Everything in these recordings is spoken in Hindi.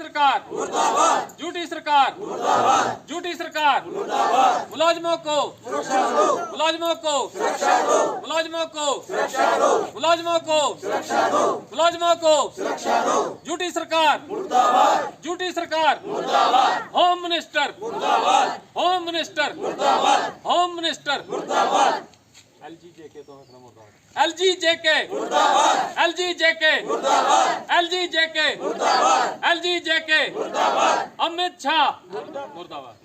सरकार मुर्दाबाद, झूठी सरकार मुर्दाबाद, झूठी सरकार मुर्दाबाद, मुलाजिमों को सुरक्षा दो, मुलाजिमों को सुरक्षा दो, मुलाजिमों को सुरक्षा दो, मुलाजिमों को सुरक्षा दो, मुलाजिमों को सुरक्षा दो, झूठी सरकार मुर्दाबाद, झूठी सरकार मुर्दाबाद, होम मिनिस्टर मुर्दाबाद, होम मिनिस्टर मुर्दाबाद, होम मिनिस्टर मुर्दाबाद, LGJK तो LGJK मुर्दाबाद, LGJK मुर्दाबाद, LGJK मुर्दाबाद, LGJK मुर्दाबाद, अमित शाह मुर्दाबाद,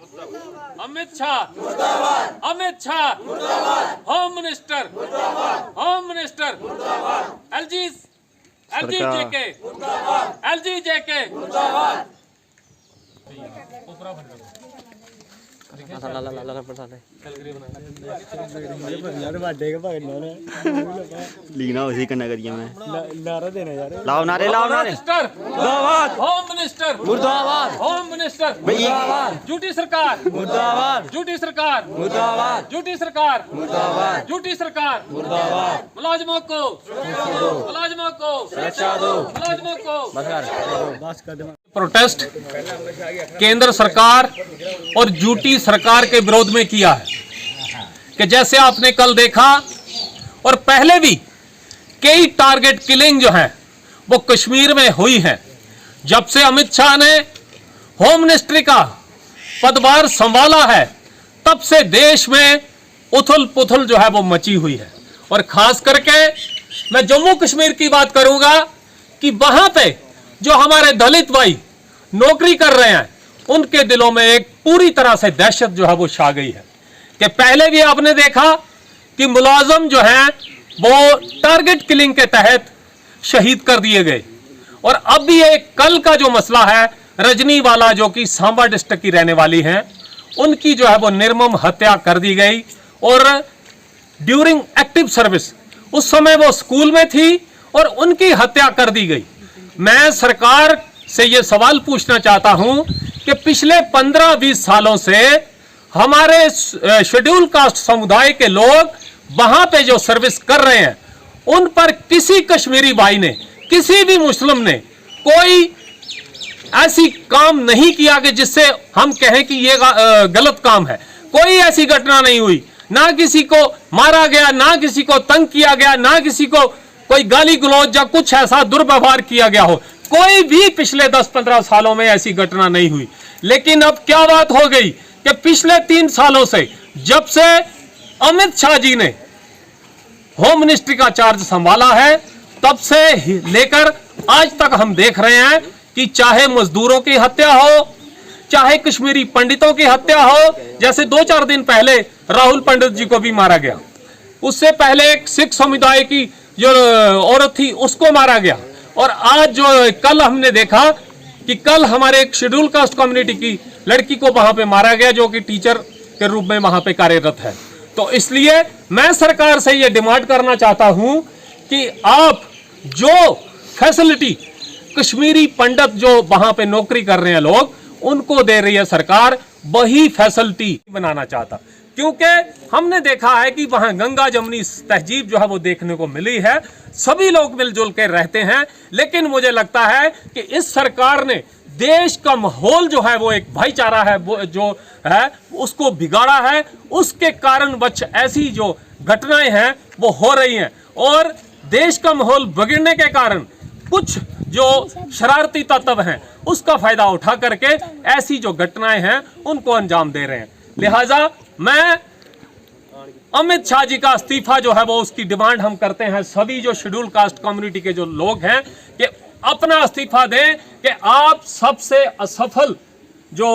अमित शाह मुर्दाबाद, अमित शाह मुर्दाबाद, होम मिनिस्टर मुर्दाबाद, होम मिनिस्टर मुर्दाबाद, LGJK मुर्दाबाद, LGJK मुर्दाबाद। लीना उसी कन्ना करिए मैं नारा देना यार लाओ नारे मुर्दाबाद, होम मिनिस्टर मुर्दाबाद, होम मिनिस्टर मुर्दाबाद, झूठी सरकार मुर्दाबाद, झूठी सरकार मुर्दाबाद, झूठी सरकार मुर्दाबाद, झूठी सरकार मुर्दाबाद, मुलाजिमों को मुलाजिमों को सुरक्षा दो, मुलाजिमों को प्रोटेस्ट केंद्र सरकार और झूठी सरकार के विरोध में किया है कि जैसे आपने कल देखा और पहले भी कई टारगेट किलिंग जो है वो कश्मीर में हुई है। जब से अमित शाह ने होम मिनिस्ट्री का पदभार संभाला है तब से देश में उथल पुथल जो है वो मची हुई है। और खास करके मैं जम्मू कश्मीर की बात करूंगा कि वहां पे जो हमारे दलित भाई नौकरी कर रहे हैं उनके दिलों में एक पूरी तरह से दहशत जो है वो छा गई है कि पहले भी आपने देखा कि मुलाजम जो हैं वो टारगेट किलिंग के तहत शहीद कर दिए गए और अब भी एक कल का जो मसला है रजनी वाला जो कि सांबा डिस्ट्रिक्ट की रहने वाली हैं उनकी जो है वो निर्मम हत्या कर दी गई और ड्यूरिंग एक्टिव सर्विस उस समय वो स्कूल में थी और उनकी हत्या कर दी गई। मैं सरकार से ये सवाल पूछना चाहता हूं कि पिछले 15-20 सालों से हमारे शेड्यूल कास्ट समुदाय के लोग वहां पे जो सर्विस कर रहे हैं उन पर किसी कश्मीरी भाई ने किसी भी मुस्लिम ने कोई ऐसी काम नहीं किया कि जिससे हम कहें कि ये गलत काम है। कोई ऐसी घटना नहीं हुई, ना किसी को मारा गया, ना किसी को तंग किया गया, ना किसी को कोई गाली गलौज या कुछ ऐसा दुर्व्यवहार किया गया हो। कोई भी पिछले 10-15 सालों में ऐसी घटना नहीं हुई। लेकिन अब क्या बात हो गई कि पिछले 3 सालों से जब से अमित शाह जी ने होम मिनिस्ट्री का चार्ज संभाला है तब से लेकर आज तक हम देख रहे हैं कि चाहे मजदूरों की हत्या हो, चाहे कश्मीरी पंडितों की हत्या हो, जैसे 2-4 दिन पहले राहुल पंडित जी को भी मारा गया, उससे पहले एक सिख समुदाय की जो औरत थी उसको मारा गया और आज जो कल हमने देखा कि कल हमारे एक शेड्यूल कास्ट कम्युनिटी की लड़की को वहां पे मारा गया जो कि टीचर के रूप में वहां पे कार्यरत है। तो इसलिए मैं सरकार से ये डिमांड करना चाहता हूं कि आप जो फैसिलिटी कश्मीरी पंडित जो वहां पे नौकरी कर रहे हैं लोग उनको दे रही है सरकार, वही फैसिलिटी बनाना चाहता, क्योंकि हमने देखा है कि वहां गंगा जमुनी तहजीब जो है वो देखने को मिली है, सभी लोग मिलजुल के रहते हैं। लेकिन मुझे लगता है कि इस सरकार ने देश का माहौल जो है वो एक भाईचारा है वो जो है उसको बिगाड़ा है, उसके कारण बच ऐसी जो घटनाएं हैं वो हो रही हैं और देश का माहौल बिगड़ने के कारण कुछ जो शरारती तत्व हैं उसका फायदा उठा करके ऐसी जो घटनाएं हैं उनको अंजाम दे रहे हैं। लिहाजा मैं अमित शाह जी का इस्तीफा जो है वो उसकी डिमांड हम करते हैं। सभी जो शेड्यूल कास्ट कम्युनिटी के जो लोग हैं कि अपना इस्तीफा दें कि आप सबसे असफल जो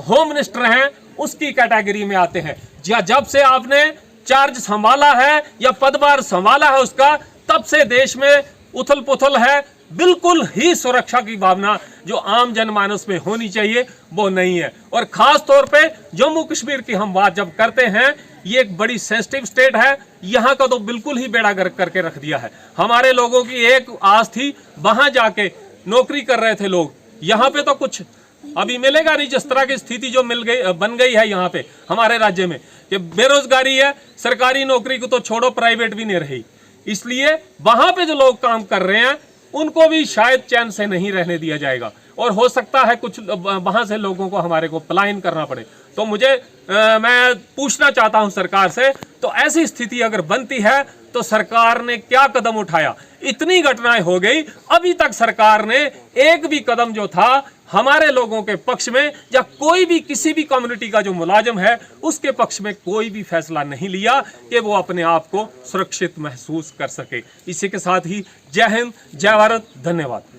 होम मिनिस्टर हैं उसकी कैटेगरी में आते हैं। जब से आपने चार्ज संभाला है या पदभार संभाला है उसका तब से देश में उथल पुथल है, बिल्कुल ही सुरक्षा की भावना जो आम जनमानस में होनी चाहिए वो नहीं है। और खास तौर पे जम्मू कश्मीर की हम बात जब करते हैं, ये एक बड़ी सेंसिटिव स्टेट है, यहाँ का तो बिल्कुल ही बेड़ा गर्क करके रख दिया है। हमारे लोगों की एक आस थी, वहां जाके नौकरी कर रहे थे लोग, यहाँ पे तो कुछ अभी मिलेगा नहीं। जिस तरह की स्थिति जो बन गई है यहाँ पे हमारे राज्य में कि बेरोजगारी है, सरकारी नौकरी को तो छोड़ो प्राइवेट भी नहीं रही, इसलिए वहां पे जो लोग काम कर रहे हैं उनको भी शायद चैन से नहीं रहने दिया जाएगा। और हो सकता है कुछ वहां से लोगों को हमारे को पलायन करना पड़े। तो मुझे मैं पूछना चाहता हूं सरकार से, तो ऐसी स्थिति अगर बनती है तो सरकार ने क्या कदम उठाया? इतनी घटनाएं हो गई, अभी तक सरकार ने एक भी कदम जो था हमारे लोगों के पक्ष में या कोई भी किसी भी कम्युनिटी का जो मुलाजिम है उसके पक्ष में कोई भी फैसला नहीं लिया कि वो अपने आप को सुरक्षित महसूस कर सके। इसी के साथ ही जय हिंद, जय भारत, धन्यवाद।